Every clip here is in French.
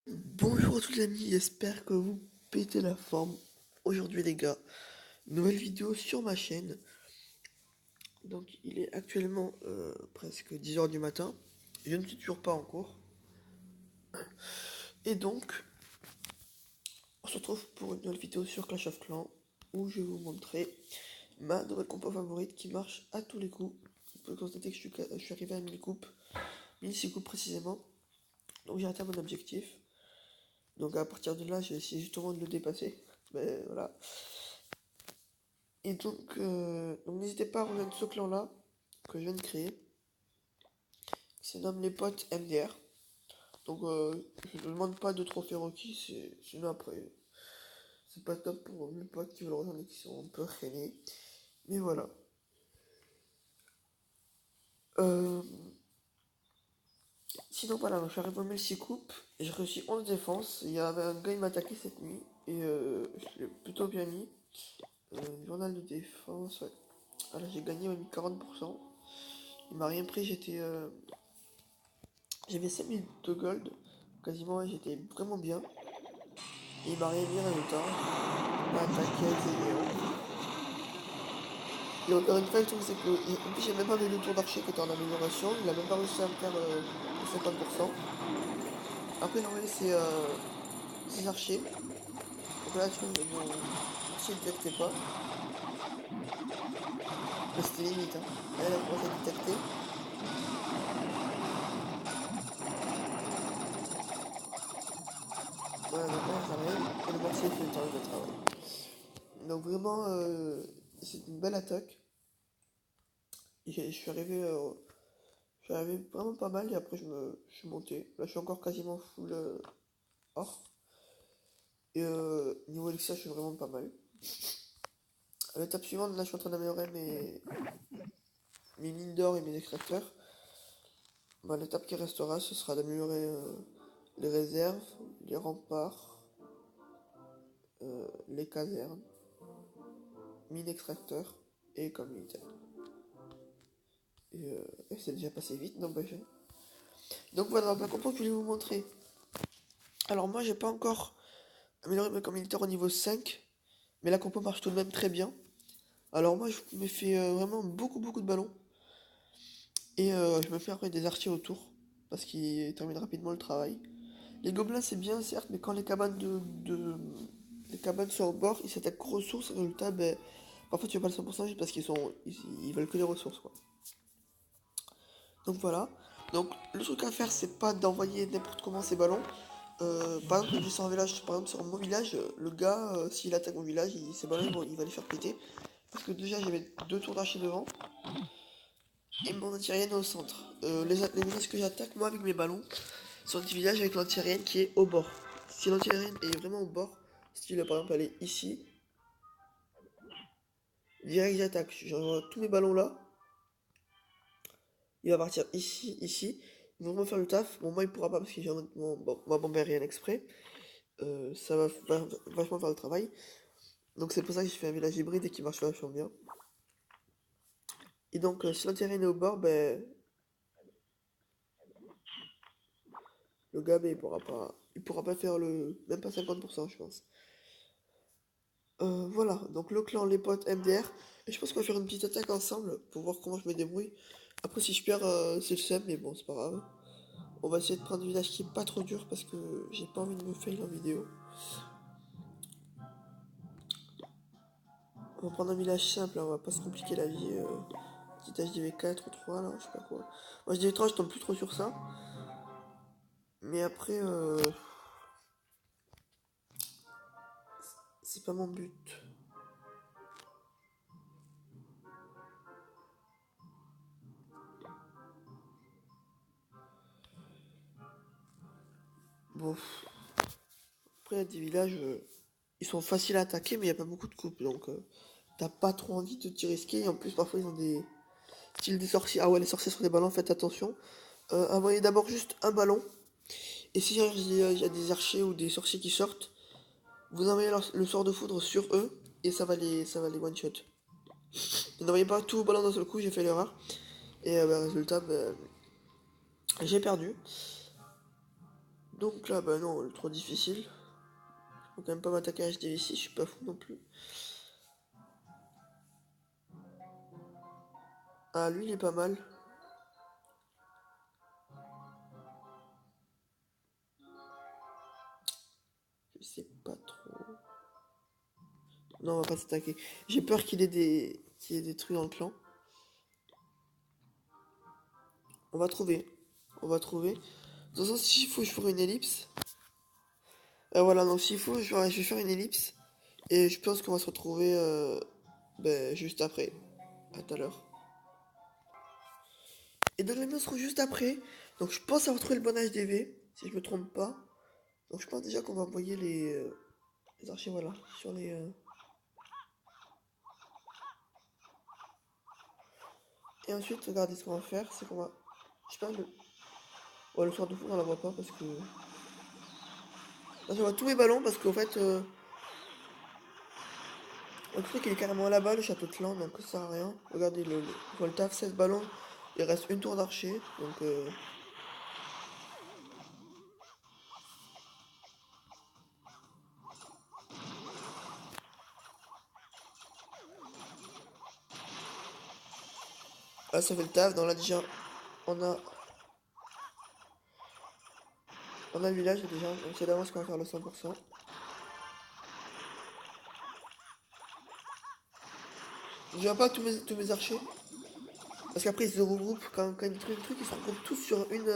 Bonjour à tous les amis, j'espère que vous pétez la forme. Aujourd'hui les gars, nouvelle vidéo sur ma chaîne. Donc il est actuellement presque 10 h du matin. Je ne suis toujours pas en cours. Et donc, on se retrouve pour une nouvelle vidéo sur Clash of Clans où je vais vous montrer ma nouvelle compo favorite qui marche à tous les coups. Vous pouvez constater que je suis arrivé à 1000 coupes, 1006 coupes précisément. Donc j'ai atteint mon objectif. Donc à partir de là, j'ai essayé justement de le dépasser. Mais voilà. Et donc n'hésitez pas à rejoindre ce clan-là que je viens de créer. C'est nomme les potes MDR. Donc je ne demande pas de trophée requis, sinon après c'est pas top pour mes potes qui veulent rejoindre et qui sont un peu freinés. Mais voilà. Euh, Sinon voilà, je suis arrivé au 1006 coupes et j'ai réussi 11 défenses. Il y avait un gars qui m'a attaqué cette nuit et je l'ai plutôt bien mis. Journal de défense, ouais. Voilà, j'ai gagné, il m'a mis 40%. Il m'a rien pris, j'avais 5000 de gold, quasiment, ouais, j'étais vraiment bien. Et il m'a rien mis en même temps. Il m'a attaqué avec des néons. Et encore une fois, le truc c'est que, en plus, j'ai même pas mis le tour d'archer qui était en amélioration. Il a même pas réussi à me faire 50%. Après, il a envoyé ses archers. Donc là, tu vois, mon archer ne détectait pas. Mais c'était limite, hein. Là, il a commencé à détecter. Voilà, donc là, j'arrive. Et le mortier fait le temps de travail. Donc vraiment, c'est une belle attaque. Je suis arrivé vraiment pas mal et après je suis monté. Là je suis encore quasiment full or. Et niveau élixir je suis vraiment pas mal. À l'étape suivante, là je suis en train d'améliorer mes mines d'or et mes extracteurs. Bah, l'étape qui restera ce sera d'améliorer les réserves, les remparts, les casernes, mines extracteurs et comme militaire. Et c'est déjà passé vite, n'empêche. Donc voilà, la compo que je voulais vous montrer. Alors moi j'ai pas encore amélioré mes militaire au niveau 5, mais la compo marche tout de même très bien. Alors moi je me fais vraiment beaucoup de ballons. Et je me fais après des archers autour. Parce qu'ils terminent rapidement le travail. Les gobelins c'est bien certes, mais quand les cabanes les cabanes sont au bord, ils s'attaquent aux ressources, résultat, ben, parfois tu fais pas le 100% juste parce ils veulent que les ressources quoi. Donc voilà. Donc le truc à faire c'est pas d'envoyer n'importe comment ces ballons. Par exemple, je suis en village, par exemple sur mon village, le gars, s'il attaque mon village, ces ballons il va les faire péter. Parce que déjà j'avais deux tours d'archer devant. Et mon anti-aérienne au centre. Les villages que j'attaque, moi, avec mes ballons, sont des villages avec l'anti-aérienne qui est au bord. Si l'anti-aérienne est vraiment au bord, si par exemple elle est ici, direct j'attaque. J'envoie tous mes ballons là. Il va partir ici, ici. Ils vont vraiment faire le taf. Bon, moi, il pourra pas parce que j'ai ma bombe aérienne exprès. Ça va vachement faire le travail. Donc c'est pour ça que je fais un village hybride et qui marche vachement bien. Et donc, si l'anti-aérienne est au bord, ben, le gars, ben, il pourra pas faire même pas 50%, je pense. Voilà, donc le clan, les potes, MDR. Et je pense qu'on va faire une petite attaque ensemble pour voir comment je me débrouille. Après, si je perds, c'est le seum, mais bon, c'est pas grave. On va essayer de prendre un village qui est pas trop dur parce que j'ai pas envie de me fail en vidéo. On va prendre un village simple, hein, on va pas se compliquer la vie. Petit HDV4 ou 3, là, je sais pas quoi. Moi, HDV3, je tombe plus trop sur ça. Mais après, c'est pas mon but. Bon, après, il y a des villages, ils sont faciles à attaquer, mais il n'y a pas beaucoup de coupes, donc t'as pas trop envie de t'y risquer. Et en plus, parfois, ils ont des styles des sorciers. Ah ouais, les sorciers sur des ballons, faites attention. Envoyez d'abord juste un ballon. Et si il y a des archers ou des sorciers qui sortent, vous envoyez le sort de foudre sur eux, et ça va les one-shot. N'envoyez pas tout au ballon d'un seul coup, j'ai fait l'erreur. Et résultat, bah, j'ai perdu. Donc là, bah non, trop difficile. Faut quand même pas m'attaquer à HDV6, je suis pas fou non plus. Ah, lui, il est pas mal. Je sais pas trop. Non, on va pas s'attaquer. J'ai peur qu'il y ait des trucs dans le clan. On va trouver. On va trouver. De toute façon, s'il faut, je ferai une ellipse. Voilà, donc s'il faut, je vais faire une ellipse. Et je pense qu'on va se retrouver ben, juste après. À tout à l'heure. Et donc les miens seront juste après. Donc je pense avoir trouvé le bon HDV, si je me trompe pas. Donc je pense déjà qu'on va envoyer les archives, voilà, sur les... Et ensuite, regardez ce qu'on va faire, c'est qu'on va... Je sais pas, le... Ouais, le soir de fou, on la voit pas parce que... Là, je vois tous mes ballons parce qu'en fait... le truc, il est carrément là-bas, le château de clan, donc ça sert à rien. Regardez, je vois le taf, 16 ballons. Il reste une tour d'archer, donc... Là, ça fait le taf. Dans là, déjà, on a... On a le village, déjà. On sait d'avance qu'on va faire le 100%. Je vois pas tous mes archers. Parce qu'après, ils se regroupent. Quand ils trouvent le truc, ils se regroupent tous sur une...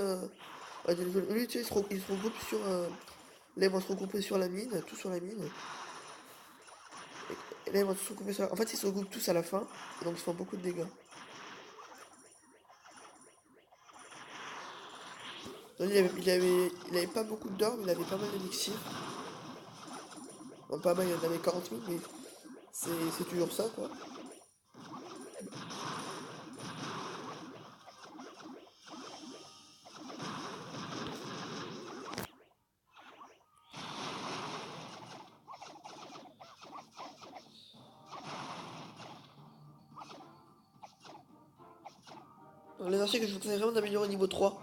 ouais, lui, tu sais, ils se regroupent sur... là, ils vont se regrouper sur la mine. Tout sur la mine. Et là, ils vont se regrouper sur En fait, ils se regroupent tous à la fin. Et donc, ils font beaucoup de dégâts. Donc, il avait pas beaucoup d'or, mais il avait pas mal d'élixir. Bon, pas mal, il en avait 40 000, mais c'est toujours ça, quoi. Donc, les archers que je vous conseille vraiment d'améliorer au niveau 3,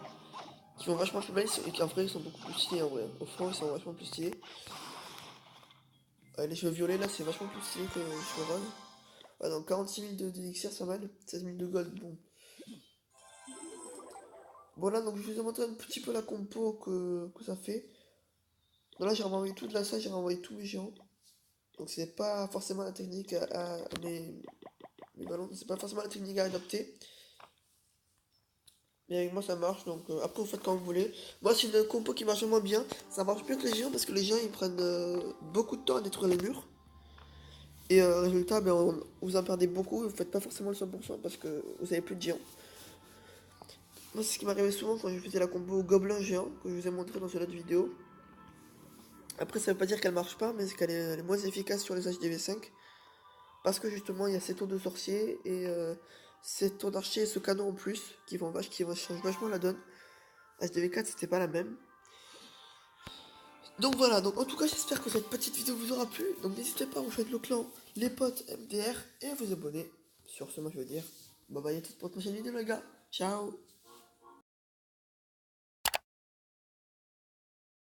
qui vont vachement plus mal, et qui en vrai, ils sont beaucoup plus stylés, en vrai. Au front, ils sont vachement plus stylés. Les cheveux violets, là, c'est vachement plus stylé que les cheveux roses. Ouais, donc 46 000 d'élixir, c'est pas mal. 16 000 de gold, bon. Voilà, donc je vous ai montré un petit peu la compo que ça fait. Donc là, j'ai renvoyé tout de la salle, j'ai renvoyé tous mes géants. Donc c'est pas forcément la technique à mes ballons, c'est pas forcément la technique à adopter. Mais avec moi ça marche, donc après vous faites comme vous voulez. Moi c'est une compo qui marche moins bien. Ça marche mieux que les géants parce que les géants ils prennent beaucoup de temps à détruire les murs. Et résultat, ben, vous en perdez beaucoup et vous faites pas forcément le 100% parce que vous avez plus de géants. Moi c'est ce qui m'arrivait souvent quand je faisais la compo gobelin géant que je vous ai montré dans cette autre vidéo. Après, ça veut pas dire qu'elle marche pas, mais c'est qu'elle est moins efficace sur les HDV5. Parce que justement, il y a ces tours de sorcier et ces tours d'archer et ce canon en plus qui vont changer vachement la donne. HDV4, c'était pas la même. Donc voilà, donc en tout cas, j'espère que cette petite vidéo vous aura plu. Donc n'hésitez pas à rejoindre le clan, les potes MDR et à vous abonner. Sur ce, moi je veux dire, bye bye à tous pour une prochaine vidéo, les gars. Ciao!